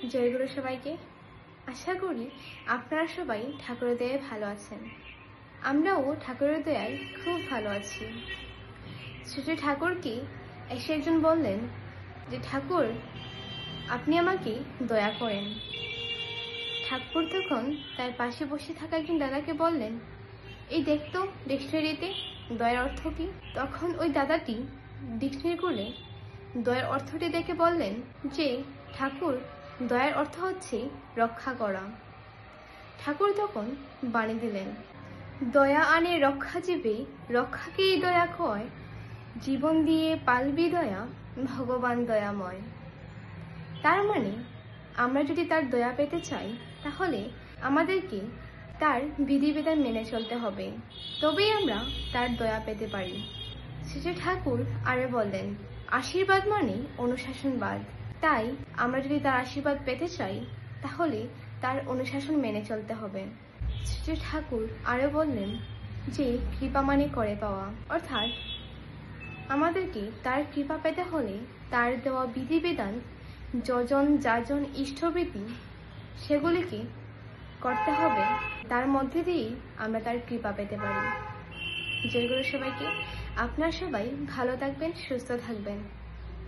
জয়গুরু সবাইকে। আশা করি আপনারা সবাই ঠাকুরের দয়ায় ভালো আছেন। আমরাও ঠাকুরের দয়ায় খুব ভালো আছি। শ্রী ঠাকুরকে এসে একজন বললেন যে, ঠাকুর আপনি আমাকে দয়া করেন। ঠাকুর তখন তার পাশে বসে থাকা একজন দাদাকে বললেন, এই দেখতো ডিকশনারিতে দয়ার অর্থ কি? তখন ওই দাদাটি ডিকশনারি খুলে দয়ার অর্থটি দেখে বললেন যে, ঠাকুর দয়ার অর্থ হচ্ছে রক্ষা করা। ঠাকুর তখন বাণী দিলেন, দয়া আনে রক্ষা জীবে, রক্ষাকেই দয়া কয়, জীবন দিয়ে পালবি দয়া, ভগবান দয়াময়। তার মানে আমরা যদি তার দয়া পেতে চাই তাহলে আমাদেরকে তার বিধিবিধান মেনে চলতে হবে, তবেই আমরা তার দয়া পেতে পারি। শ্রী ঠাকুর আরো বললেন, আশীর্বাদ মানে অনুশাসনবাদ। তাই আমরা যদি তার আশীর্বাদ পেতে চাই তাহলে তার অনুশাসন মেনে চলতে হবে। শ্রী ঠাকুর আরো বললেন যে, কৃপা মানে করে পাওয়া, অর্থাৎ আমাদেরকে তার কৃপা পেতে হলে তার দেওয়া বিধিবিধান, যজন যাজন ইষ্টভীতি সেগুলিকে করতে হবে। তার মধ্যে দিয়েই আমরা তার কৃপা পেতে পারি। জয়গুরু সবাইকে। আপনারা সবাই ভালো থাকবেন, সুস্থ থাকবেন।